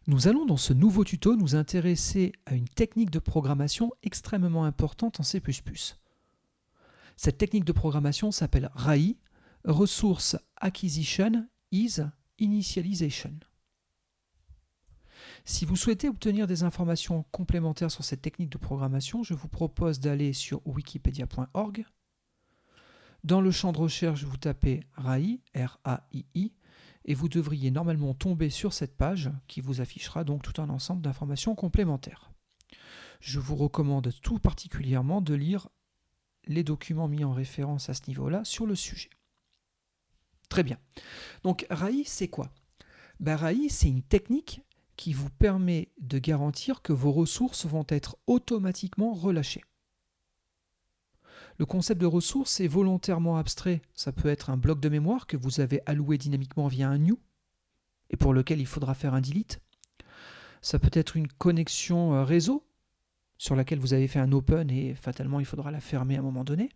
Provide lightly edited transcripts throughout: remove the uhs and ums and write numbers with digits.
Nous allons dans ce nouveau tuto nous intéresser à une technique de programmation extrêmement importante en C++. Cette technique de programmation s'appelle RAI, Resource Acquisition is Initialization. Si vous souhaitez obtenir des informations complémentaires sur cette technique de programmation, je vous propose d'aller sur wikipedia.org. Dans le champ de recherche, vous tapez RAI, R-A-I-I, et vous devriez normalement tomber sur cette page qui vous affichera donc tout un ensemble d'informations complémentaires. Je vous recommande tout particulièrement de lire les documents mis en référence à ce niveau-là sur le sujet. Très bien. Donc RAI, c'est quoi? RAI, c'est une technique qui vous permet de garantir que vos ressources vont être automatiquement relâchées. Le concept de ressource est volontairement abstrait. Ça peut être un bloc de mémoire que vous avez alloué dynamiquement via un new et pour lequel il faudra faire un delete. Ça peut être une connexion réseau sur laquelle vous avez fait un open et fatalement il faudra la fermer à un moment donné.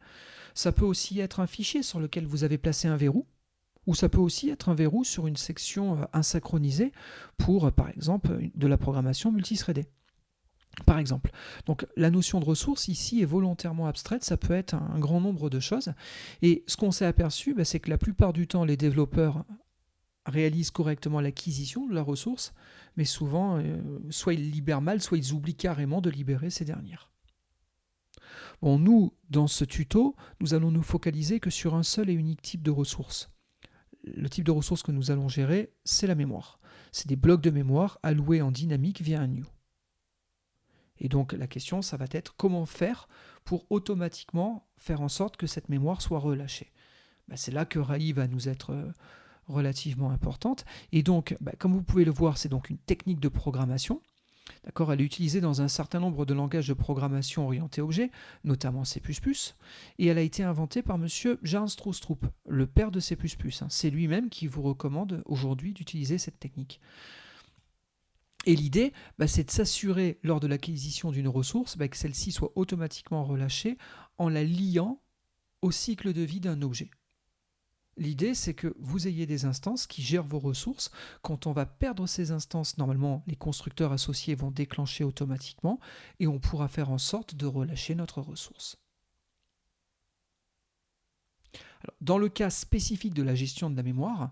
Ça peut aussi être un fichier sur lequel vous avez placé un verrou, ou ça peut aussi être un verrou sur une section insynchronisée pour, par exemple, de la programmation multithreadée. Par exemple. Donc la notion de ressource ici est volontairement abstraite, ça peut être un grand nombre de choses. Et ce qu'on s'est aperçu, c'est que la plupart du temps, les développeurs réalisent correctement l'acquisition de la ressource, mais souvent, soit ils libèrent mal, soit ils oublient carrément de libérer ces dernières. Bon, nous, dans ce tuto, nous allons nous focaliser que sur un seul et unique type de ressource. Le type de ressource que nous allons gérer, c'est la mémoire. C'est des blocs de mémoire alloués en dynamique via un new. Et donc la question, ça va être comment faire pour automatiquement faire en sorte que cette mémoire soit relâchée. C'est là que RAI va nous être relativement importante. Et donc, comme vous pouvez le voir, c'est donc une technique de programmation. D'accord, elle est utilisée dans un certain nombre de langages de programmation orientés objets, notamment C++, et elle a été inventée par monsieur Jan Stroustrup, le père de C++. C'est lui-même qui vous recommande aujourd'hui d'utiliser cette technique. Et l'idée, c'est de s'assurer lors de l'acquisition d'une ressource que celle-ci soit automatiquement relâchée en la liant au cycle de vie d'un objet. L'idée, c'est que vous ayez des instances qui gèrent vos ressources. Quand on va perdre ces instances, normalement, les constructeurs associés vont déclencher automatiquement et on pourra faire en sorte de relâcher notre ressource. Alors, dans le cas spécifique de la gestion de la mémoire,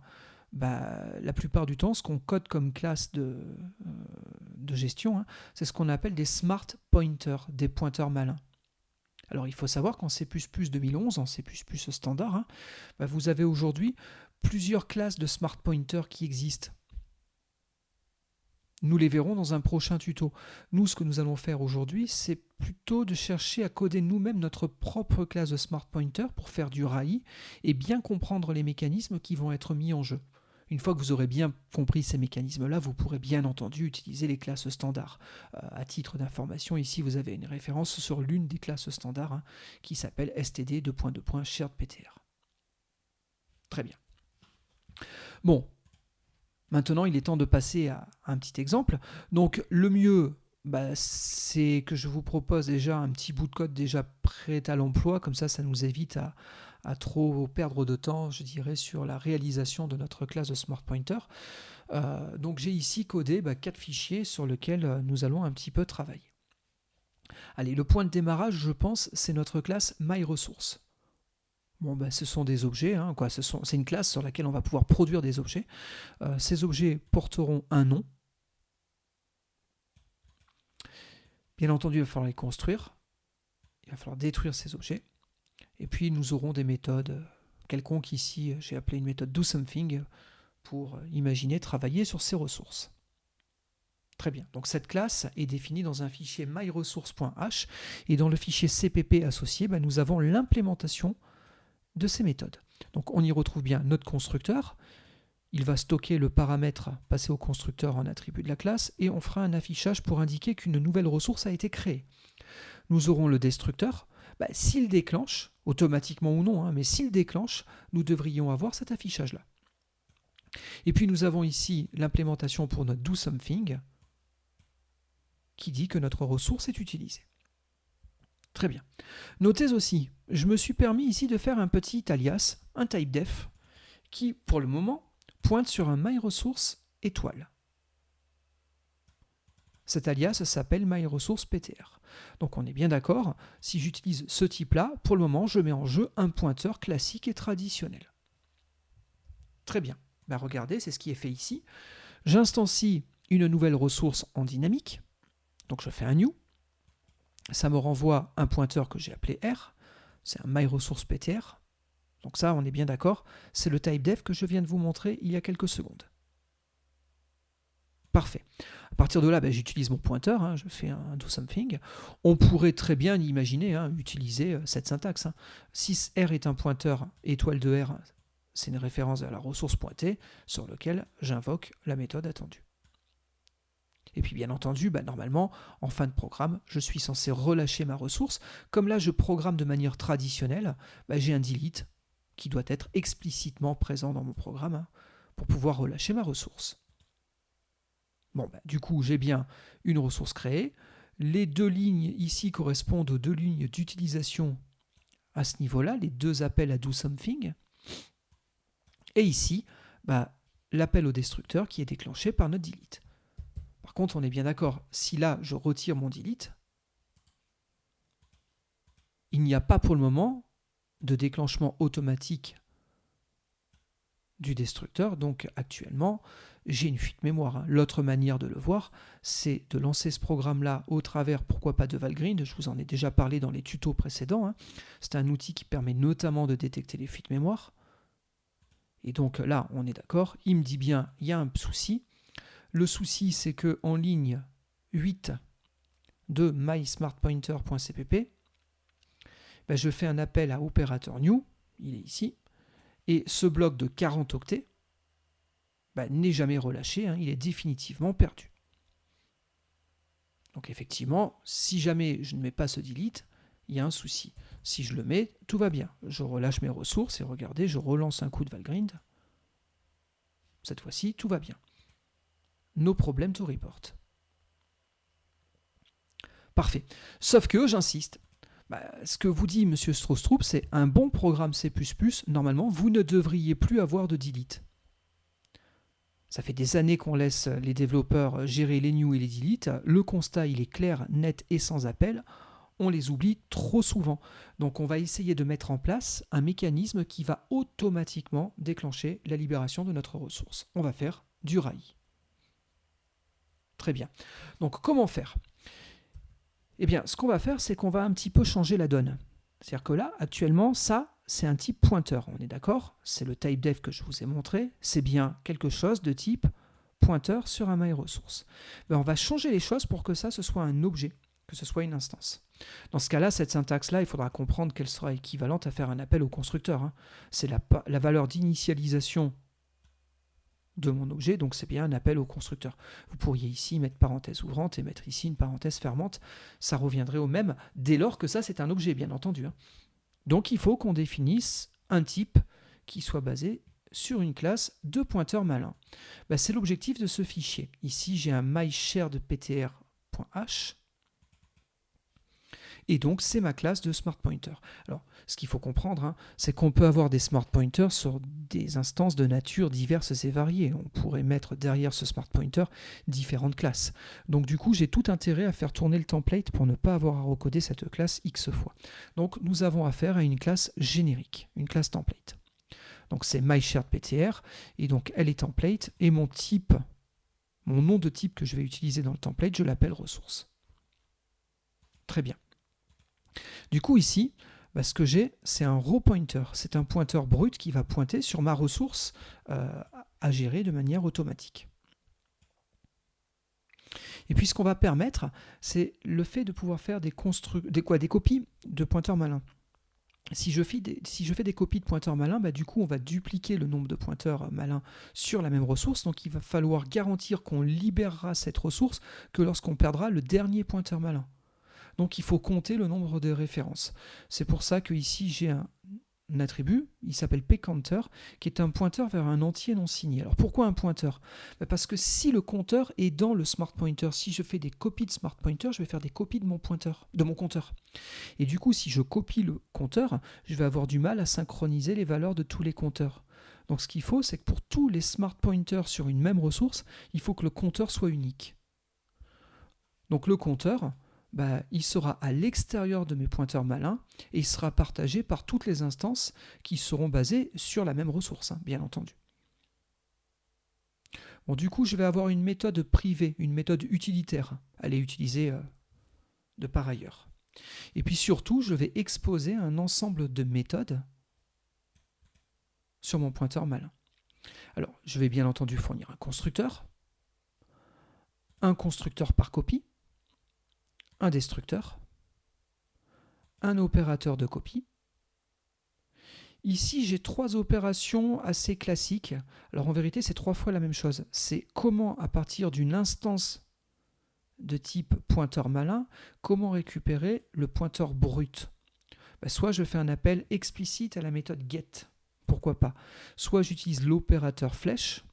la plupart du temps, ce qu'on code comme classe de gestion, c'est ce qu'on appelle des smart pointers, des pointeurs malins. Alors il faut savoir qu'en C++ 2011, en C++ standard, vous avez aujourd'hui plusieurs classes de smart pointers qui existent. Nous les verrons dans un prochain tuto. Nous, ce que nous allons faire aujourd'hui, c'est plutôt de chercher à coder nous-mêmes notre propre classe de smart pointer pour faire du RAI et bien comprendre les mécanismes qui vont être mis en jeu. Une fois que vous aurez bien compris ces mécanismes-là, vous pourrez bien entendu utiliser les classes standards. À titre d'information, ici vous avez une référence sur l'une des classes standards qui s'appelle std:2.2.sharedptr. Très bien. Bon, maintenant il est temps de passer à un petit exemple. Donc le mieux, c'est que je vous propose déjà un petit bout de code déjà prêt à l'emploi, comme ça nous évite à trop perdre de temps, je dirais, sur la réalisation de notre classe de smart pointer. Donc j'ai ici codé 4 fichiers sur lesquels nous allons un petit peu travailler. Allez, le point de démarrage, je pense, c'est notre classe myResource. Bon, ce sont des objets, c'est une classe sur laquelle on va pouvoir produire des objets. Ces objets porteront un nom. Bien entendu, il va falloir les construire. Il va falloir détruire ces objets. Et puis nous aurons des méthodes quelconques ici, j'ai appelé une méthode doSomething pour imaginer travailler sur ces ressources. Très bien, donc cette classe est définie dans un fichier myResource.h et dans le fichier cpp associé, nous avons l'implémentation de ces méthodes. Donc on y retrouve bien notre constructeur, il va stocker le paramètre passé au constructeur en attribut de la classe et on fera un affichage pour indiquer qu'une nouvelle ressource a été créée. Nous aurons le destructeur. S'il déclenche, automatiquement ou non, mais s'il déclenche, nous devrions avoir cet affichage-là. Et puis nous avons ici l'implémentation pour notre doSomething qui dit que notre ressource est utilisée. Très bien. Notez aussi, je me suis permis ici de faire un petit alias, un typedef, qui pour le moment pointe sur un myResource étoile. Cet alias s'appelle myResourcePTR. Donc on est bien d'accord, si j'utilise ce type-là, pour le moment, je mets en jeu un pointeur classique et traditionnel. Très bien. Ben regardez, c'est ce qui est fait ici. J'instancie une nouvelle ressource en dynamique. Donc je fais un new. Ça me renvoie un pointeur que j'ai appelé R. C'est un myResourcePTR. Donc ça, on est bien d'accord. C'est le type-def que je viens de vous montrer il y a quelques secondes. Parfait. À partir de là, ben, j'utilise mon pointeur, hein, je fais un doSomething. On pourrait très bien imaginer utiliser cette syntaxe. Si R est un pointeur, étoile de R, c'est une référence à la ressource pointée sur laquelle j'invoque la méthode attendue. Et puis bien entendu, normalement, en fin de programme, je suis censé relâcher ma ressource. Comme là, je programme de manière traditionnelle, j'ai un delete qui doit être explicitement présent dans mon programme pour pouvoir relâcher ma ressource. Bon, du coup, j'ai bien une ressource créée. Les deux lignes ici correspondent aux deux lignes d'utilisation à ce niveau-là, les deux appels à doSomething. Et ici, l'appel au destructeur qui est déclenché par notre delete. Par contre, on est bien d'accord, si là, je retire mon delete, il n'y a pas pour le moment de déclenchement automatique du destructeur, donc actuellement, j'ai une fuite mémoire. L'autre manière de le voir, c'est de lancer ce programme-là au travers, pourquoi pas de Valgrind, je vous en ai déjà parlé dans les tutos précédents. C'est un outil qui permet notamment de détecter les fuites mémoire. Et donc là, on est d'accord, il me dit bien, il y a un souci. Le souci, c'est que en ligne 8 de mysmartpointer.cpp, je fais un appel à opérateur new, il est ici, et ce bloc de 40 octets n'est jamais relâché, il est définitivement perdu. Donc effectivement, si jamais je ne mets pas ce delete, il y a un souci. Si je le mets, tout va bien. Je relâche mes ressources et regardez, je relance un coup de Valgrind. Cette fois-ci, tout va bien. No problem to report. Parfait. Sauf que, j'insiste, ce que vous dit M. Strostrup, c'est un bon programme C++, normalement, vous ne devriez plus avoir de delete. Ça fait des années qu'on laisse les développeurs gérer les new et les delete. Le constat, il est clair, net et sans appel. On les oublie trop souvent. Donc on va essayer de mettre en place un mécanisme qui va automatiquement déclencher la libération de notre ressource. On va faire du RAI. Très bien. Donc comment faire ? Eh bien, ce qu'on va faire, c'est qu'on va un petit peu changer la donne. C'est-à-dire que là, actuellement, ça, c'est un type pointeur. On est d'accord ? C'est le type-def que je vous ai montré. C'est bien quelque chose de type pointeur sur un myResource. On va changer les choses pour que ça, ce soit un objet, que ce soit une instance. Dans ce cas-là, cette syntaxe-là, il faudra comprendre qu'elle sera équivalente à faire un appel au constructeur. C'est la valeur d'initialisation de mon objet, donc c'est bien un appel au constructeur. Vous pourriez ici mettre parenthèse ouvrante et mettre ici une parenthèse fermante, ça reviendrait au même, dès lors que ça c'est un objet, bien entendu. Donc il faut qu'on définisse un type qui soit basé sur une classe de pointeur malin. C'est l'objectif de ce fichier. Ici j'ai un mysharedptr.h, et donc c'est ma classe de smart pointer. Alors, ce qu'il faut comprendre, c'est qu'on peut avoir des smart pointers sur des instances de nature diverses et variées. On pourrait mettre derrière ce smart pointer différentes classes. Donc du coup, j'ai tout intérêt à faire tourner le template pour ne pas avoir à recoder cette classe X fois. Donc nous avons affaire à une classe générique, une classe template. Donc c'est mysharedptr, et donc elle est template, et mon type, mon nom de type que je vais utiliser dans le template, je l'appelle ressource. Très bien. Du coup ici, ce que j'ai, c'est un raw pointer. C'est un pointeur brut qui va pointer sur ma ressource à gérer de manière automatique. Et puis ce qu'on va permettre, c'est le fait de pouvoir faire des copies de pointeurs malins. Si je fais des copies de pointeurs malins, du coup on va dupliquer le nombre de pointeurs malins sur la même ressource, donc il va falloir garantir qu'on libérera cette ressource que lorsqu'on perdra le dernier pointeur malin. Donc il faut compter le nombre de références. C'est pour ça que ici j'ai un attribut, il s'appelle pcounter, qui est un pointeur vers un entier non signé. Alors pourquoi un pointeur ? Parce que si le compteur est dans le smart pointer, si je fais des copies de smart pointer, je vais faire des copies de mon compteur. Et du coup, si je copie le compteur, je vais avoir du mal à synchroniser les valeurs de tous les compteurs. Donc ce qu'il faut, c'est que pour tous les smart pointers sur une même ressource, il faut que le compteur soit unique. Donc le compteur, il sera à l'extérieur de mes pointeurs malins et il sera partagé par toutes les instances qui seront basées sur la même ressource, hein, bien entendu. Bon, du coup, je vais avoir une méthode privée, une méthode utilitaire. Elle est utilisée de par ailleurs. Et puis surtout, je vais exposer un ensemble de méthodes sur mon pointeur malin. Alors, je vais bien entendu fournir un constructeur par copie, un destructeur, un opérateur de copie. Ici, j'ai 3 opérations assez classiques. Alors en vérité, c'est 3 fois la même chose. C'est comment, à partir d'une instance de type pointeur malin, comment récupérer le pointeur brut. Soit je fais un appel explicite à la méthode get, pourquoi pas. Soit j'utilise l'opérateur flèche,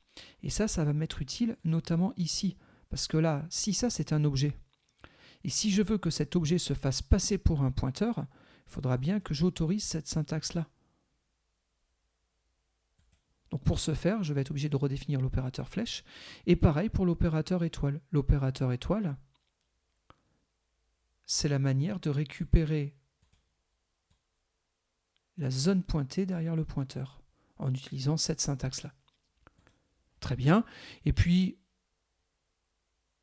et ça va m'être utile notamment ici. Parce que là, si ça c'est un objet, et si je veux que cet objet se fasse passer pour un pointeur, il faudra bien que j'autorise cette syntaxe-là. Donc pour ce faire, je vais être obligé de redéfinir l'opérateur flèche. Et pareil pour l'opérateur étoile. L'opérateur étoile, c'est la manière de récupérer la zone pointée derrière le pointeur en utilisant cette syntaxe-là. Très bien. Et puis,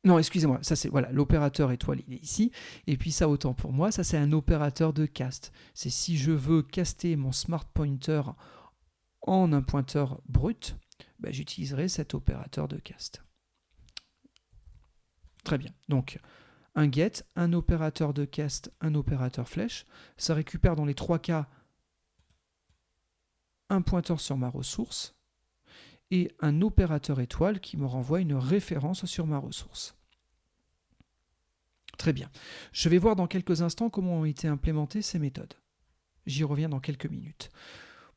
non, excusez-moi, ça c'est voilà, l'opérateur étoile, il est ici. Et puis ça, autant pour moi, ça c'est un opérateur de cast. C'est si je veux caster mon smart pointer en un pointeur brut, j'utiliserai cet opérateur de cast. Très bien. Donc, un get, un opérateur de cast, un opérateur flèche. Ça récupère dans les 3 cas un pointeur sur ma ressource et un opérateur étoile qui me renvoie une référence sur ma ressource. Très bien. Je vais voir dans quelques instants comment ont été implémentées ces méthodes. J'y reviens dans quelques minutes.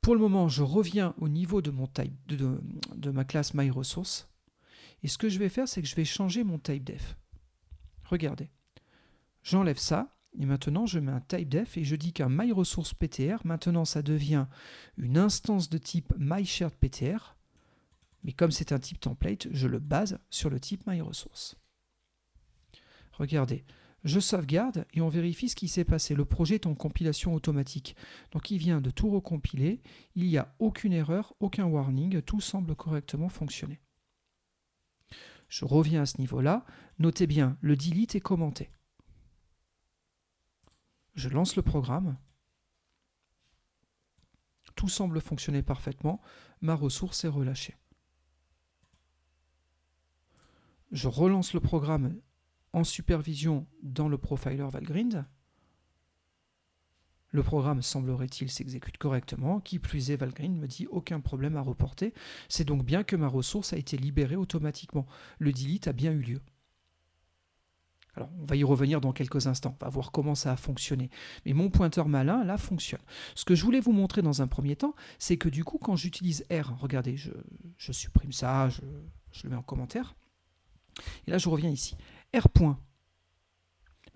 Pour le moment, je reviens au niveau de mon type de ma classe MyResource. Et ce que je vais faire, c'est que je vais changer mon typedef. Regardez. J'enlève ça. Et maintenant, je mets un typedef et je dis qu'un MyResourcePTR, maintenant, ça devient une instance de type MySharedPTR. Mais comme c'est un type template, je le base sur le type MyResource. Regardez. Je sauvegarde et on vérifie ce qui s'est passé. Le projet est en compilation automatique. Donc il vient de tout recompiler. Il n'y a aucune erreur, aucun warning. Tout semble correctement fonctionner. Je reviens à ce niveau-là. Notez bien, le delete est commenté. Je lance le programme. Tout semble fonctionner parfaitement. Ma ressource est relâchée. Je relance le programme en supervision dans le profiler Valgrind. Le programme, semblerait-il, s'exécute correctement. Qui plus est, Valgrind me dit aucun problème à reporter. C'est donc bien que ma ressource a été libérée automatiquement. Le delete a bien eu lieu. Alors, on va y revenir dans quelques instants. On va voir comment ça a fonctionné. Mais mon pointeur malin, là, fonctionne. Ce que je voulais vous montrer dans un premier temps, c'est que du coup, quand j'utilise R, regardez, je supprime ça, je le mets en commentaire. Et là, je reviens ici. R point.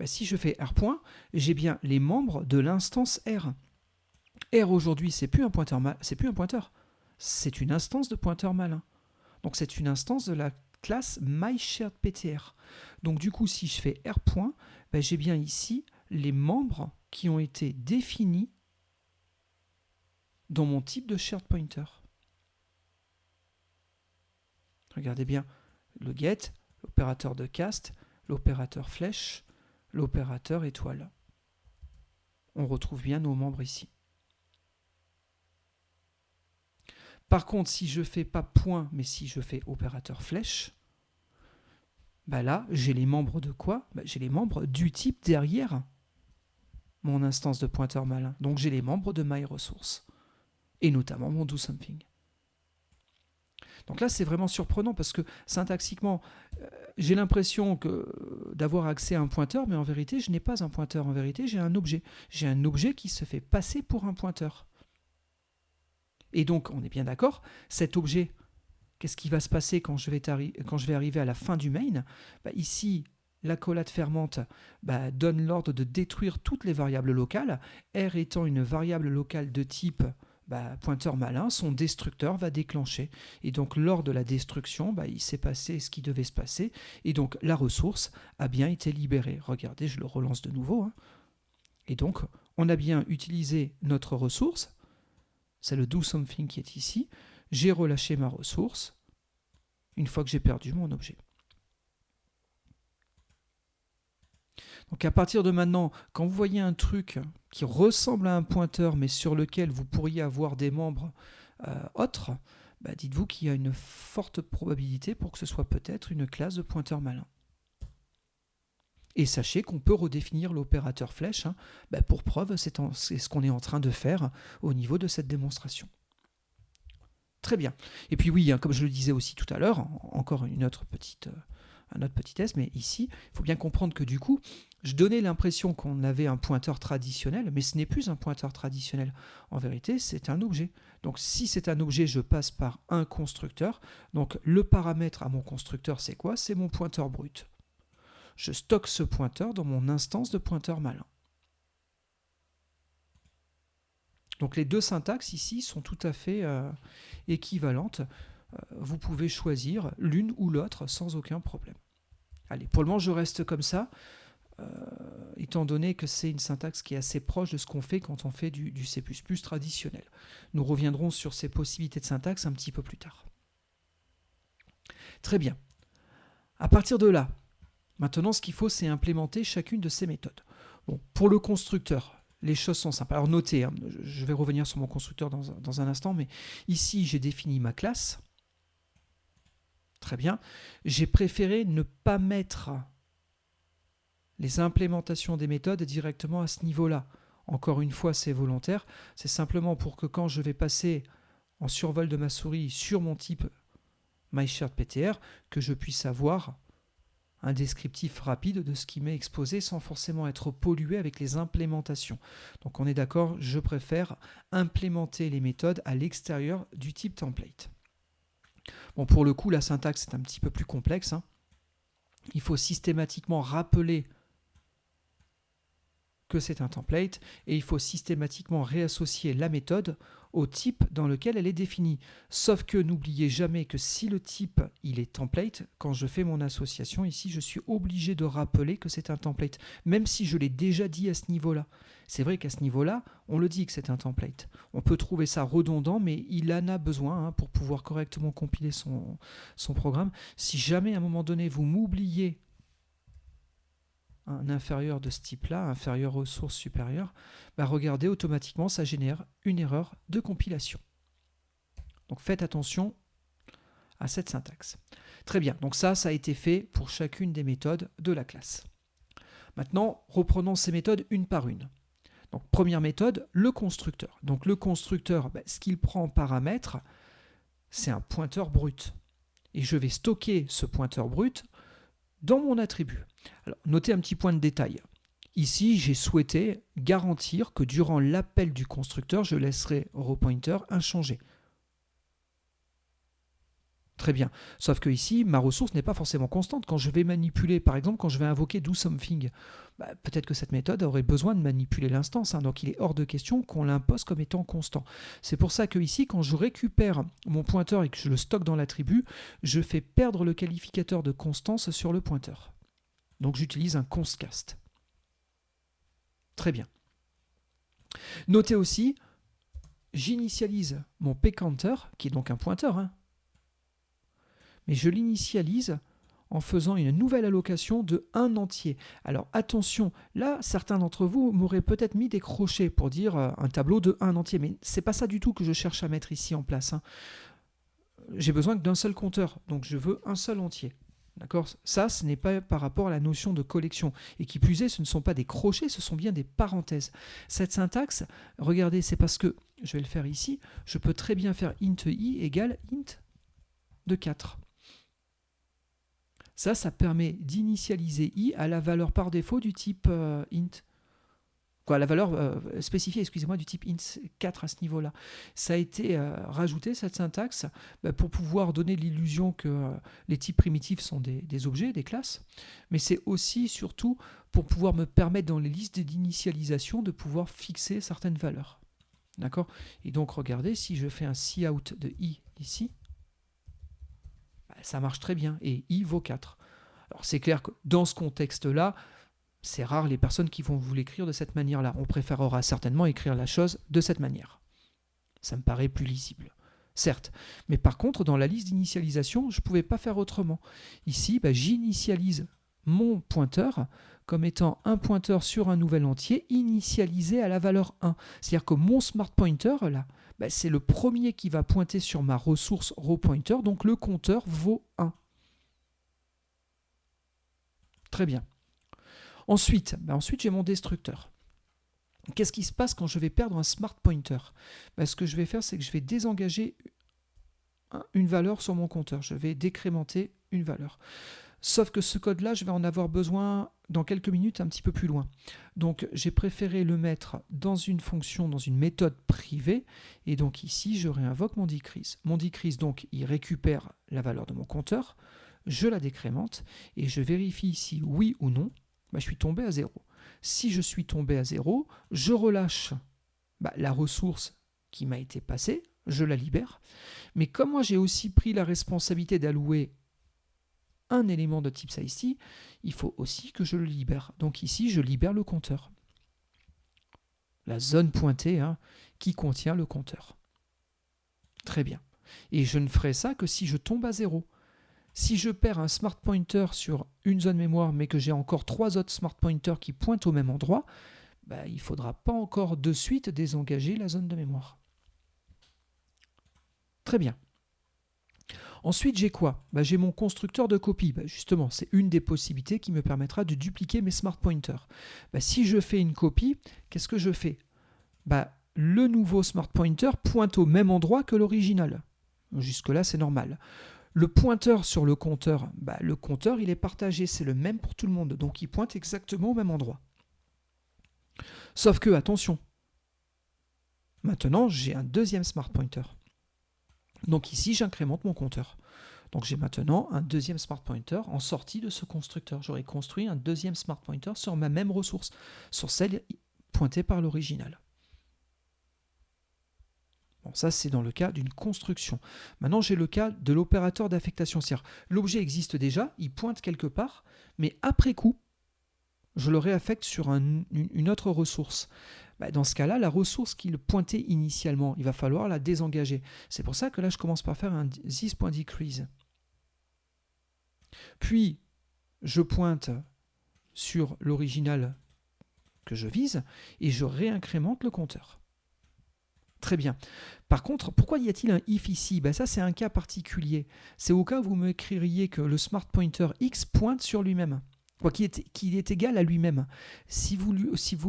Si je fais R point, j'ai bien les membres de l'instance R. R aujourd'hui, c'est plus un pointeur, c'est une instance de pointeur malin. Donc c'est une instance de la classe MySharedPTR. Donc du coup, si je fais R point, j'ai bien ici les membres qui ont été définis dans mon type de shared pointer. Regardez bien le get, l'opérateur de cast, l'opérateur flèche, l'opérateur étoile. On retrouve bien nos membres ici. Par contre, si je ne fais pas point, mais si je fais opérateur flèche, là, j'ai les membres de quoi? J'ai les membres du type derrière mon instance de pointeur malin. Donc j'ai les membres de MyResource, et notamment mon DoSomething. Donc là, c'est vraiment surprenant parce que syntaxiquement, j'ai l'impression d'avoir accès à un pointeur, mais en vérité, je n'ai pas un pointeur. En vérité, j'ai un objet. J'ai un objet qui se fait passer pour un pointeur. Et donc, on est bien d'accord, cet objet, qu'est-ce qui va se passer quand je vais arriver à la fin du main? Ici, l'accolade fermante donne l'ordre de détruire toutes les variables locales, R étant une variable locale de type pointeur malin, son destructeur va déclencher. Et donc lors de la destruction, il s'est passé ce qui devait se passer, et donc la ressource a bien été libérée. Regardez, je le relance de nouveau, hein. Et donc on a bien utilisé notre ressource, c'est le doSomething qui est ici, j'ai relâché ma ressource, une fois que j'ai perdu mon objet. Donc à partir de maintenant, quand vous voyez un truc qui ressemble à un pointeur, mais sur lequel vous pourriez avoir des membres autres, dites-vous qu'il y a une forte probabilité pour que ce soit peut-être une classe de pointeur malin. Et sachez qu'on peut redéfinir l'opérateur flèche. Hein. Pour preuve, c'est ce qu'on est en train de faire au niveau de cette démonstration. Très bien. Et puis oui, hein, comme je le disais aussi tout à l'heure, encore un autre petit test, mais ici, il faut bien comprendre que du coup, je donnais l'impression qu'on avait un pointeur traditionnel, mais ce n'est plus un pointeur traditionnel. En vérité, c'est un objet. Donc si c'est un objet, je passe par un constructeur. Donc le paramètre à mon constructeur, c'est quoi? C'est mon pointeur brut. Je stocke ce pointeur dans mon instance de pointeur malin. Donc les deux syntaxes ici sont tout à fait équivalentes. Vous pouvez choisir l'une ou l'autre sans aucun problème. Allez, pour le moment, je reste comme ça, étant donné que c'est une syntaxe qui est assez proche de ce qu'on fait quand on fait du C++ traditionnel. Nous reviendrons sur ces possibilités de syntaxe un petit peu plus tard. Très bien. À partir de là, maintenant, ce qu'il faut, c'est implémenter chacune de ces méthodes. Bon, pour le constructeur, les choses sont simples. Alors notez, hein, je vais revenir sur mon constructeur dans un instant, mais ici, j'ai défini ma classe. Très bien. J'ai préféré ne pas mettre les implémentations des méthodes directement à ce niveau-là. Encore une fois, c'est volontaire. C'est simplement pour que quand je vais passer en survol de ma souris sur mon type MySharedPTR, que je puisse avoir un descriptif rapide de ce qui m'est exposé sans forcément être pollué avec les implémentations. Donc on est d'accord, je préfère implémenter les méthodes à l'extérieur du type template. Bon, pour le coup, la syntaxe est un petit peu plus complexe. Hein. Il faut systématiquement rappeler que c'est un template et il faut systématiquement réassocier la méthode au type dans lequel elle est définie. Sauf que n'oubliez jamais que si le type il est template, quand je fais mon association ici, je suis obligé de rappeler que c'est un template, même si je l'ai déjà dit à ce niveau-là. C'est vrai qu'à ce niveau-là, on le dit que c'est un template. On peut trouver ça redondant, mais il en a besoin pour pouvoir correctement compiler son programme. Si jamais à un moment donné vous m'oubliez un inférieur de ce type-là, inférieur aux sources supérieures, regardez, automatiquement, ça génère une erreur de compilation. Donc faites attention à cette syntaxe. Très bien, donc ça a été fait pour chacune des méthodes de la classe. Maintenant, reprenons ces méthodes une par une. Donc première méthode, le constructeur. Donc le constructeur, ce qu'il prend en paramètre, c'est un pointeur brut. Et je vais stocker ce pointeur brut dans mon attribut. Alors, notez un petit point de détail. Ici, j'ai souhaité garantir que durant l'appel du constructeur, je laisserai RowPointer inchangé. Très bien. Sauf que ici, ma ressource n'est pas forcément constante. Quand je vais manipuler, par exemple, quand je vais invoquer doSomething, peut-être que cette méthode aurait besoin de manipuler l'instance. Hein, donc il est hors de question qu'on l'impose comme étant constant. C'est pour ça que ici, quand je récupère mon pointeur et que je le stocke dans l'attribut, je fais perdre le qualificateur de constance sur le pointeur. Donc j'utilise un constcast. Très bien. Notez aussi, j'initialise mon pcounter, qui est donc un pointeur, hein, mais je l'initialise en faisant une nouvelle allocation de 1 entier. Alors attention, là, certains d'entre vous m'auraient peut-être mis des crochets pour dire un tableau de 1 entier, mais c'est pas ça du tout que je cherche à mettre ici en place. Hein. J'ai besoin d'un seul compteur, donc je veux un seul entier. D'accord ? Ça, ce n'est pas par rapport à la notion de collection. Et qui plus est, ce ne sont pas des crochets, ce sont bien des parenthèses. Cette syntaxe, regardez, c'est parce que, je vais le faire ici, je peux très bien faire int i égale int de 4. Ça permet d'initialiser i à la valeur par défaut du type int. La valeur spécifiée, excusez-moi, du type int 4 à ce niveau-là. Ça a été rajouté, cette syntaxe, pour pouvoir donner l'illusion que les types primitifs sont des objets, des classes, mais c'est aussi, surtout, pour pouvoir me permettre dans les listes d'initialisation de pouvoir fixer certaines valeurs. D'accord? Et donc, regardez, si je fais un cout de i ici, ça marche très bien. Et i vaut 4. Alors, c'est clair que dans ce contexte-là, c'est rare les personnes qui vont vous l'écrire de cette manière-là. On préférera certainement écrire la chose de cette manière. Ça me paraît plus lisible. Certes, mais par contre, dans la liste d'initialisation, je ne pouvais pas faire autrement. Ici, j'initialise mon pointeur comme étant un pointeur sur un nouvel entier initialisé à la valeur 1. C'est-à-dire que mon smart pointer, là, c'est le premier qui va pointer sur ma ressource rowPointer, donc le compteur vaut 1. Très bien. Ensuite, j'ai mon destructeur. Qu'est-ce qui se passe quand je vais perdre un smart pointer? Ce que je vais faire, c'est que je vais désengager une valeur sur mon compteur. Je vais décrémenter une valeur. Sauf que ce code-là, je vais en avoir besoin dans quelques minutes un petit peu plus loin. Donc, j'ai préféré le mettre dans une fonction, dans une méthode privée. Et donc ici, je réinvoque mon decrease. Mon decrease, donc, il récupère la valeur de mon compteur. Je la décrémente et je vérifie ici oui ou non. Je suis tombé à 0. Si je suis tombé à 0, je relâche la ressource qui m'a été passée, je la libère. Mais comme moi j'ai aussi pris la responsabilité d'allouer un élément de type size, il faut aussi que je le libère. Donc ici, je libère le compteur. La zone pointée qui contient le compteur. Très bien. Et je ne ferai ça que si je tombe à 0. Si je perds un smart pointer sur une zone mémoire, mais que j'ai encore 3 autres smart pointers qui pointent au même endroit, il ne faudra pas encore de suite désengager la zone de mémoire. Très bien. Ensuite, j'ai quoi? J'ai mon constructeur de copie. Justement, c'est une des possibilités qui me permettra de dupliquer mes smart pointers. Si je fais une copie, qu'est-ce que je fais? Le nouveau smart pointer pointe au même endroit que l'original. Jusque-là, c'est normal. Le pointeur sur le compteur, le compteur il est partagé, c'est le même pour tout le monde, donc il pointe exactement au même endroit. Sauf que, attention, maintenant j'ai un deuxième smart pointer. Donc ici j'incrémente mon compteur. Donc j'ai maintenant un deuxième smart pointer en sortie de ce constructeur. J'aurais construit un deuxième smart pointer sur ma même ressource, sur celle pointée par l'original. Bon, ça, c'est dans le cas d'une construction. Maintenant, j'ai le cas de l'opérateur d'affectation. C'est-à-dire, l'objet existe déjà, il pointe quelque part, mais après coup, je le réaffecte sur une autre ressource. Dans ce cas-là, la ressource qu'il pointait initialement, il va falloir la désengager. C'est pour ça que là, je commence par faire un this.decrease. Puis, je pointe sur l'original que je vise et je réincrémente le compteur. Très bien. Par contre, pourquoi y a-t-il un if ici? Ça, c'est un cas particulier. C'est au cas où vous m'écririez que le smart pointer x pointe sur lui-même, qu'il est égal à lui-même. Si vous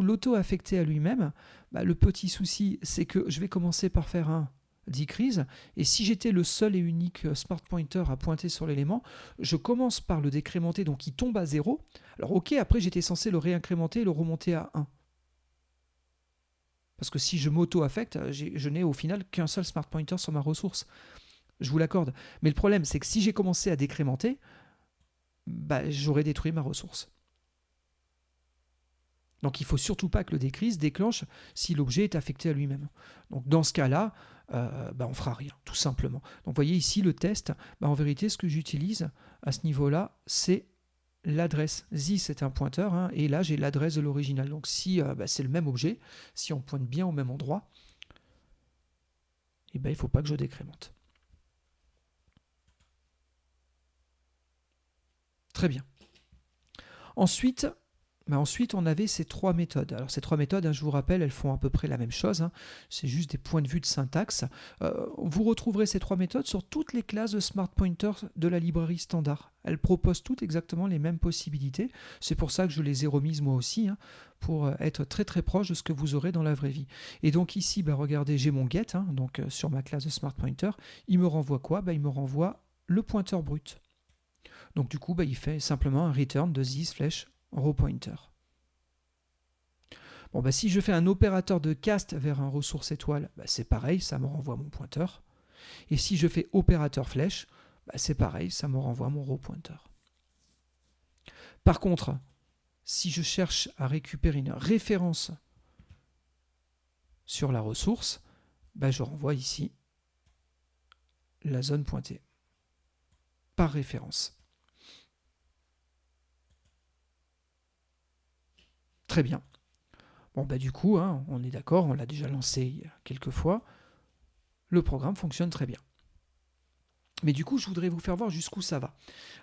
l'auto-affectez à lui-même, le petit souci, c'est que je vais commencer par faire un decrease, et si j'étais le seul et unique smart pointer à pointer sur l'élément, je commence par le décrémenter, donc il tombe à 0. Alors ok, après j'étais censé le réincrémenter et le remonter à 1. Parce que si je m'auto-affecte, je n'ai au final qu'un seul smart pointer sur ma ressource. Je vous l'accorde. Mais le problème, c'est que si j'ai commencé à décrémenter, j'aurais détruit ma ressource. Donc il ne faut surtout pas que le decrease déclenche si l'objet est affecté à lui-même. Donc dans ce cas-là, on ne fera rien, tout simplement. Donc vous voyez ici le test, en vérité, ce que j'utilise à ce niveau-là, c'est l'adresse. This est un pointeur, et là j'ai l'adresse de l'original. Donc si c'est le même objet, si on pointe bien au même endroit, il ne faut pas que je décrémente. Très bien. Ensuite, on avait ces 3 méthodes. Alors ces 3 méthodes, je vous rappelle, elles font à peu près la même chose. C'est juste des points de vue de syntaxe. Vous retrouverez ces 3 méthodes sur toutes les classes de Smart Pointer de la librairie standard. Elles proposent toutes exactement les mêmes possibilités. C'est pour ça que je les ai remises moi aussi, pour être très très proche de ce que vous aurez dans la vraie vie. Et donc ici, regardez, j'ai mon get, donc sur ma classe de Smart Pointer. Il me renvoie quoi? Il me renvoie le pointeur brut. Donc du coup, il fait simplement un return de this flèche rowPointer. Bon, si je fais un opérateur de cast vers un ressource étoile, c'est pareil, ça me renvoie mon pointeur. Et si je fais opérateur flèche, c'est pareil, ça me renvoie mon rowPointer. Par contre, si je cherche à récupérer une référence sur la ressource, je renvoie ici la zone pointée par référence. Très bien. Bon, du coup, on est d'accord, on l'a déjà lancé il y a quelques fois. Le programme fonctionne très bien. Mais du coup, je voudrais vous faire voir jusqu'où ça va.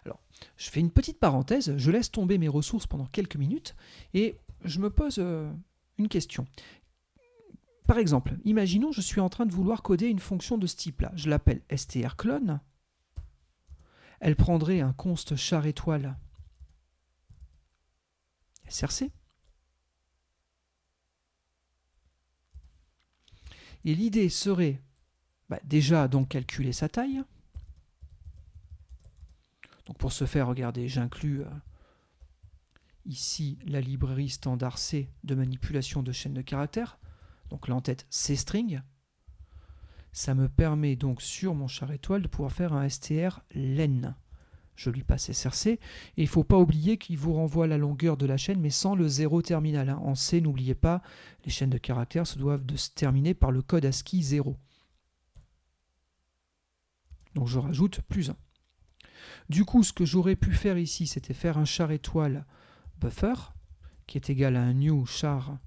Alors, je fais une petite parenthèse, je laisse tomber mes ressources pendant quelques minutes et je me pose une question. Par exemple, imaginons je suis en train de vouloir coder une fonction de ce type-là. Je l'appelle strclone. Elle prendrait un const char étoile src. Et l'idée serait déjà donc calculer sa taille. Donc pour ce faire, regardez, j'inclus ici la librairie standard C de manipulation de chaînes de caractères. Donc l'entête cstring. Ça me permet donc sur mon char étoile de pouvoir faire un strlen. Je lui passe src. Et il ne faut pas oublier qu'il vous renvoie la longueur de la chaîne, mais sans le 0 terminal. En C, n'oubliez pas, les chaînes de caractères se doivent de se terminer par le code ASCII 0. Donc je rajoute +1. Du coup, ce que j'aurais pu faire ici, c'était faire un char étoile buffer, qui est égal à un new char,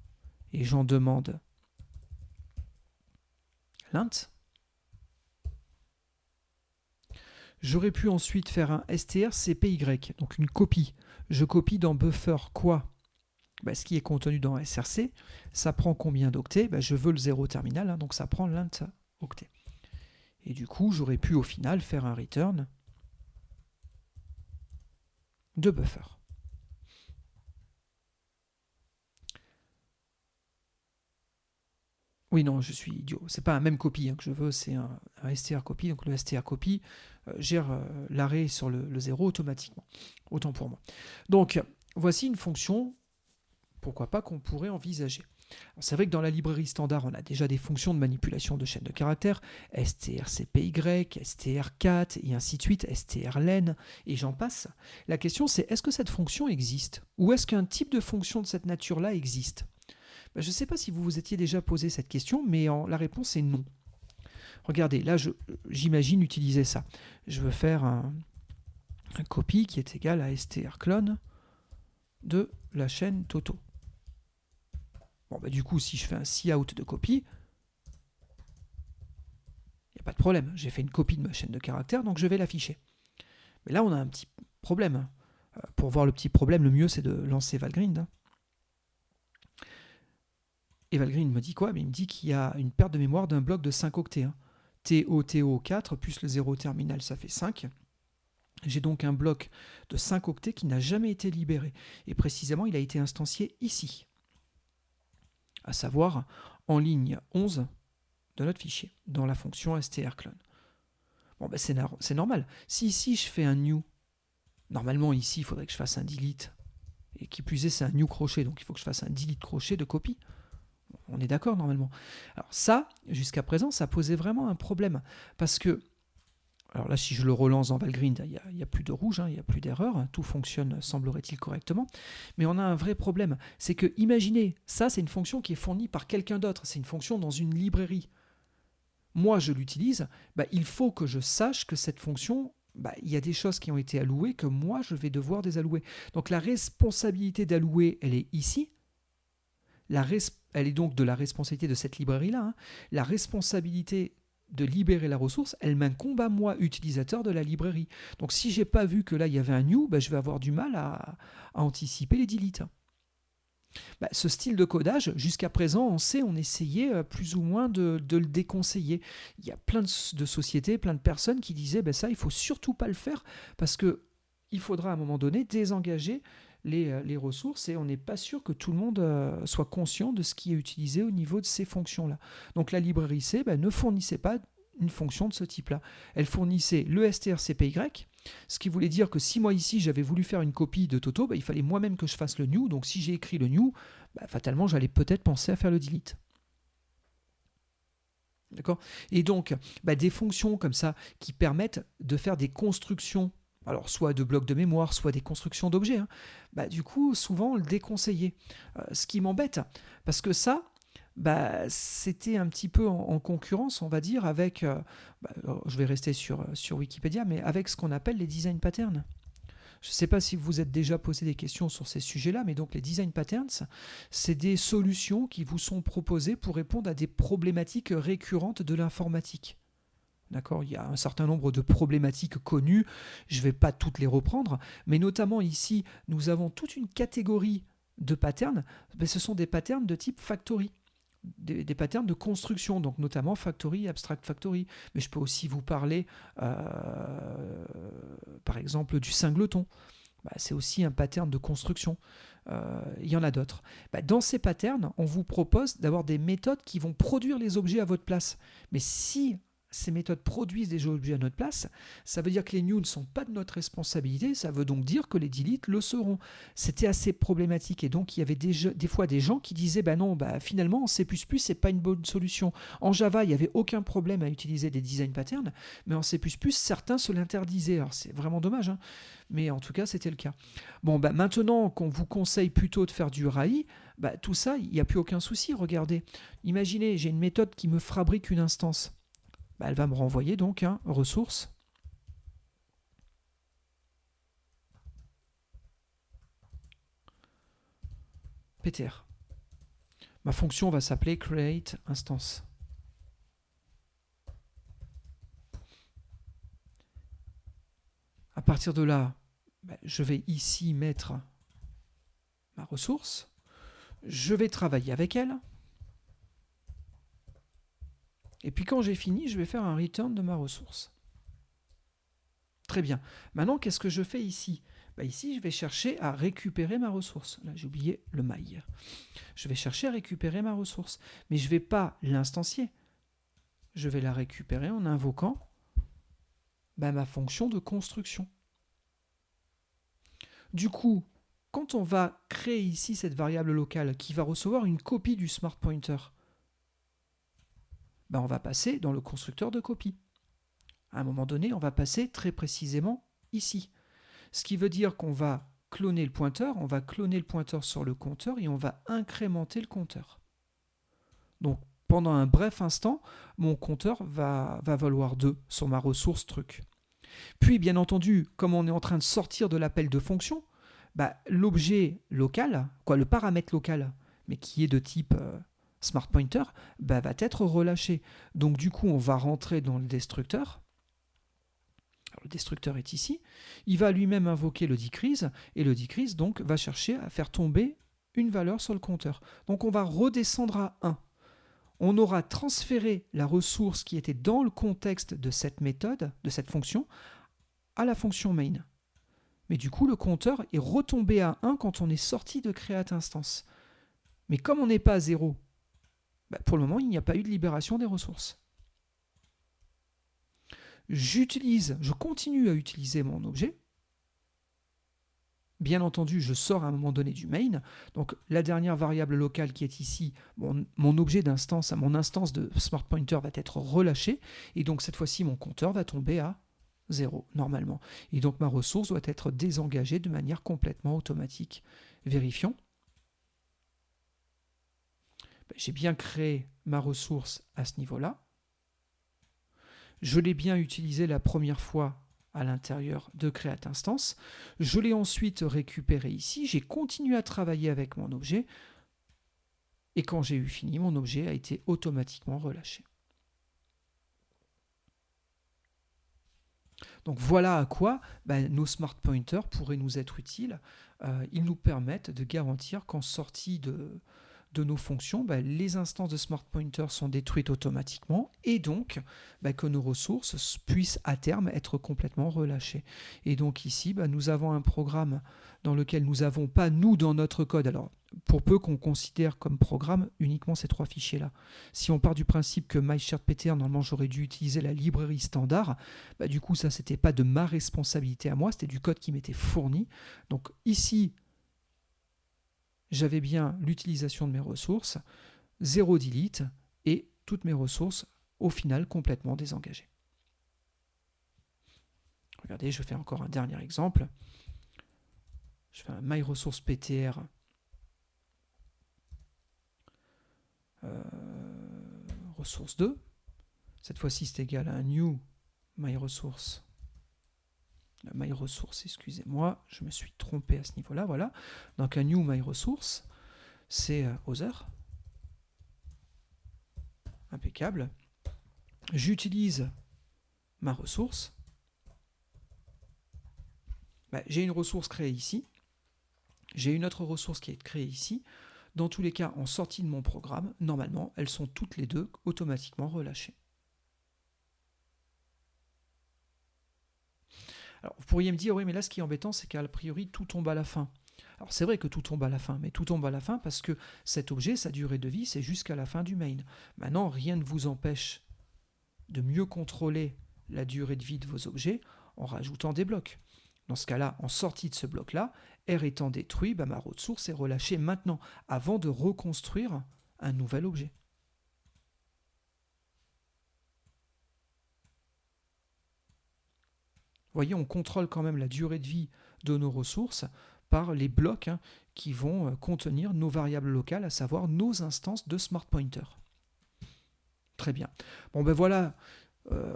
et j'en demande l'int. J'aurais pu ensuite faire un strcpy, donc une copie. Je copie dans buffer quoi? Ce qui est contenu dans src. Ça prend combien d'octets? Je veux le 0 terminal, donc ça prend l'int octet. Et du coup, j'aurais pu au final faire un return de buffer. Oui, non, je suis idiot. C'est pas un même copie que je veux, c'est un strcopy. Donc le strcopy gère l'arrêt sur le 0 automatiquement. Autant pour moi. Donc, voici une fonction, pourquoi pas, qu'on pourrait envisager. C'est vrai que dans la librairie standard, on a déjà des fonctions de manipulation de chaînes de caractères, strcpy, strcat, et ainsi de suite, strlen, et j'en passe. La question c'est, est-ce que cette fonction existe? Ou est-ce qu'un type de fonction de cette nature-là existe? Je ne sais pas si vous vous étiez déjà posé cette question, mais la réponse est non. Regardez, là, j'imagine utiliser ça. Je veux faire un copy qui est égal à strclone de la chaîne Toto. Bon, du coup, si je fais un cout de copie, il n'y a pas de problème. J'ai fait une copie de ma chaîne de caractères, donc je vais l'afficher. Mais là, on a un petit problème. Pour voir le petit problème, le mieux, c'est de lancer Valgrind. Et Valgrind me dit quoi? Il me dit qu'il y a une perte de mémoire d'un bloc de 5 octets. TO4 plus le 0 terminal, ça fait 5. J'ai donc un bloc de 5 octets qui n'a jamais été libéré. Et précisément, il a été instancié ici. À savoir en ligne 11 de notre fichier, dans la fonction strclone. Bon, c'est normal. Si ici, je fais un new, normalement, ici, il faudrait que je fasse un delete. Et qui plus est, c'est un new crochet, donc il faut que je fasse un delete crochet de copie. On est d'accord normalement. Alors ça, jusqu'à présent, ça posait vraiment un problème. Parce que, alors là, si je le relance dans Valgrind, il n'y a plus de rouge, il n'y a plus d'erreur, tout fonctionne, semblerait-il, correctement. Mais on a un vrai problème. C'est que, imaginez, ça, c'est une fonction qui est fournie par quelqu'un d'autre. C'est une fonction dans une librairie. Moi, je l'utilise. Il faut que je sache que cette fonction, il y a des choses qui ont été allouées que moi, je vais devoir désallouer. Donc la responsabilité d'allouer, elle est ici. Elle est donc de la responsabilité de cette librairie-là. La responsabilité de libérer la ressource, elle m'incombe à moi, utilisateur de la librairie. Donc si je n'ai pas vu que là, il y avait un new, je vais avoir du mal à anticiper les deletes. Ce style de codage, jusqu'à présent, on essayait plus ou moins de le déconseiller. Il y a plein de sociétés, plein de personnes qui disaient ça, il ne faut surtout pas le faire parce qu'il faudra à un moment donné désengager les ressources et on n'est pas sûr que tout le monde soit conscient de ce qui est utilisé au niveau de ces fonctions-là. Donc la librairie C ne fournissait pas une fonction de ce type-là. Elle fournissait le strcpy, ce qui voulait dire que si moi ici j'avais voulu faire une copie de Toto, il fallait moi-même que je fasse le new, donc si j'ai écrit le new, fatalement j'allais peut-être penser à faire le delete. D'accord? Et donc des fonctions comme ça qui permettent de faire des constructions, alors soit de blocs de mémoire, soit des constructions d'objets, du coup souvent on le déconseillait. Ce qui m'embête, parce que ça, bah, c'était un petit peu en concurrence, on va dire, avec, je vais rester sur Wikipédia, mais avec ce qu'on appelle les design patterns. Je ne sais pas si vous êtes déjà posé des questions sur ces sujets-là, mais donc les design patterns, c'est des solutions qui vous sont proposées pour répondre à des problématiques récurrentes de l'informatique. D'accord, il y a un certain nombre de problématiques connues, je ne vais pas toutes les reprendre, mais notamment ici, nous avons toute une catégorie de patterns, ce sont des patterns de type factory. Des patterns de construction, donc notamment Factory, Abstract Factory. Mais je peux aussi vous parler, par exemple, du singleton. C'est aussi un pattern de construction. Il y en a d'autres. Dans ces patterns, on vous propose d'avoir des méthodes qui vont produire les objets à votre place. Mais si ces méthodes produisent des objets à notre place, ça veut dire que les new ne sont pas de notre responsabilité, ça veut donc dire que les delete le seront. C'était assez problématique et donc il y avait des fois des gens qui disaient non, finalement en C++ c'est pas une bonne solution. En Java il n'y avait aucun problème à utiliser des design patterns, mais en C++ certains se l'interdisaient. Alors c'est vraiment dommage, hein, mais en tout cas c'était le cas. Bon, maintenant qu'on vous conseille plutôt de faire du RAI, tout ça, il n'y a plus aucun souci. Regardez, imaginez, j'ai une méthode qui me fabrique une instance. Elle va me renvoyer donc un ressource. PTR. Ma fonction va s'appeler create instance. À partir de là, je vais ici mettre ma ressource. Je vais travailler avec elle. Et puis quand j'ai fini, je vais faire un return de ma ressource. Très bien. Maintenant, qu'est-ce que je fais ici ? Ici, je vais chercher à récupérer ma ressource. Là, j'ai oublié le mail. Je vais chercher à récupérer ma ressource. Mais je ne vais pas l'instancier. Je vais la récupérer en invoquant ma fonction de construction. Du coup, quand on va créer ici cette variable locale qui va recevoir une copie du smart pointer, on va passer dans le constructeur de copie. À un moment donné, on va passer très précisément ici. Ce qui veut dire qu'on va cloner le pointeur, on va cloner le pointeur sur le compteur et on va incrémenter le compteur. Donc pendant un bref instant, mon compteur va valoir 2 sur ma ressource truc. Puis bien entendu, comme on est en train de sortir de l'appel de fonction, l'objet local, le paramètre local, mais qui est de type smart pointer, va être relâché. Donc du coup, on va rentrer dans le destructeur. Alors, le destructeur est ici. Il va lui-même invoquer le decrease, et le decrease donc va chercher à faire tomber une valeur sur le compteur. Donc on va redescendre à 1. On aura transféré la ressource qui était dans le contexte de cette méthode, de cette fonction, à la fonction main. Mais du coup, le compteur est retombé à 1 quand on est sorti de create instance. Mais comme on n'est pas à 0, pour le moment, il n'y a pas eu de libération des ressources. Je continue à utiliser mon objet. Bien entendu, je sors à un moment donné du main. Donc la dernière variable locale qui est ici, mon objet d'instance, mon instance de smart pointer va être relâchée. Et donc cette fois-ci, mon compteur va tomber à 0 normalement. Et donc ma ressource doit être désengagée de manière complètement automatique. Vérifions. J'ai bien créé ma ressource à ce niveau-là. Je l'ai bien utilisée la première fois à l'intérieur de create instance. Je l'ai ensuite récupéré ici. J'ai continué à travailler avec mon objet. Et quand j'ai eu fini, mon objet a été automatiquement relâché. Donc voilà à quoi nos smart pointers pourraient nous être utiles. Ils nous permettent de garantir qu'en sortie de nos fonctions, les instances de smart pointer sont détruites automatiquement et donc que nos ressources puissent à terme être complètement relâchées. Et donc ici, nous avons un programme dans lequel nous n'avons pas, nous, dans notre code, alors pour peu qu'on considère comme programme uniquement ces 3 fichiers-là. Si on part du principe que MySharedPTR, normalement j'aurais dû utiliser la librairie standard, du coup ça c'était pas de ma responsabilité à moi, c'était du code qui m'était fourni. Donc ici, j'avais bien l'utilisation de mes ressources, 0 delete et toutes mes ressources au final complètement désengagées. Regardez, je fais encore un dernier exemple. Je fais un myResourcePTR myResource2. Cette fois-ci, c'est égal à un new myResource. MyResource, excusez-moi, je me suis trompé à ce niveau-là, voilà. Donc un new myResource, c'est other. Impeccable. J'utilise ma ressource. J'ai une ressource créée ici. J'ai une autre ressource qui est créée ici. Dans tous les cas, en sortie de mon programme, normalement, elles sont toutes les deux automatiquement relâchées. Alors, vous pourriez me dire, oui, mais là, ce qui est embêtant, c'est qu'a priori, tout tombe à la fin. Alors, c'est vrai que tout tombe à la fin, mais tout tombe à la fin parce que cet objet, sa durée de vie, c'est jusqu'à la fin du main. Maintenant, rien ne vous empêche de mieux contrôler la durée de vie de vos objets en rajoutant des blocs. Dans ce cas-là, en sortie de ce bloc-là, R étant détruit, ma ressource est relâchée maintenant, avant de reconstruire un nouvel objet. Vous voyez, on contrôle quand même la durée de vie de nos ressources par les blocs qui vont contenir nos variables locales, à savoir nos instances de Smart Pointer. Très bien. Bon ben voilà,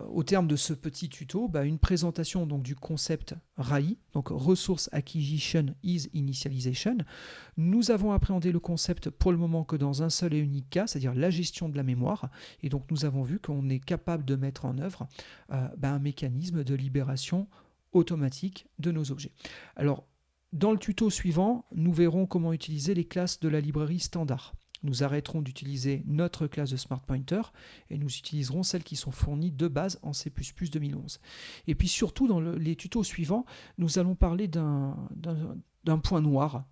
au terme de ce petit tuto, une présentation donc, du concept RAI, donc Resource Acquisition is Initialization. Nous avons appréhendé le concept pour le moment que dans un seul et unique cas, c'est-à-dire la gestion de la mémoire. Et donc nous avons vu qu'on est capable de mettre en œuvre un mécanisme de libération automatique de nos objets. Alors, dans le tuto suivant, nous verrons comment utiliser les classes de la librairie standard. Nous arrêterons d'utiliser notre classe de Smart Pointer et nous utiliserons celles qui sont fournies de base en C++ 2011. Et puis surtout, dans les tutos suivants, nous allons parler d'un point noir.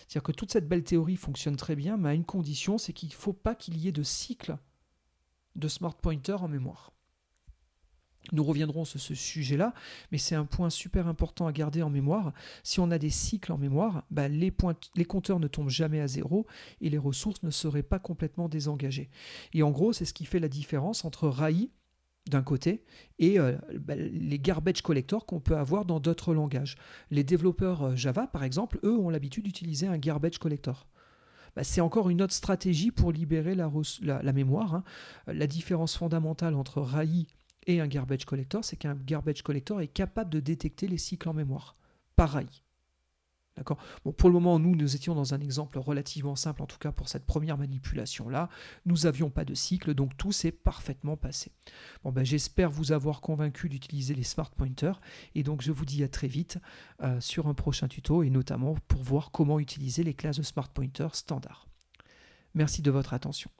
C'est-à-dire que toute cette belle théorie fonctionne très bien, mais à une condition, c'est qu'il ne faut pas qu'il y ait de cycle de Smart Pointer en mémoire. Nous reviendrons sur ce sujet-là, mais c'est un point super important à garder en mémoire. Si on a des cycles en mémoire, les compteurs ne tombent jamais à zéro et les ressources ne seraient pas complètement désengagées. Et en gros, c'est ce qui fait la différence entre RAI d'un côté et les garbage collectors qu'on peut avoir dans d'autres langages. Les développeurs Java, par exemple, eux ont l'habitude d'utiliser un garbage collector. C'est encore une autre stratégie pour libérer la mémoire. La différence fondamentale entre RAI et un garbage collector, c'est qu'un garbage collector est capable de détecter les cycles en mémoire. Pareil. D'accord ? Bon, pour le moment, nous étions dans un exemple relativement simple, en tout cas pour cette première manipulation-là. Nous n'avions pas de cycle, donc tout s'est parfaitement passé. Bon, j'espère vous avoir convaincu d'utiliser les Smart Pointers, et donc je vous dis à très vite sur un prochain tuto, et notamment pour voir comment utiliser les classes de Smart Pointer standard. Merci de votre attention.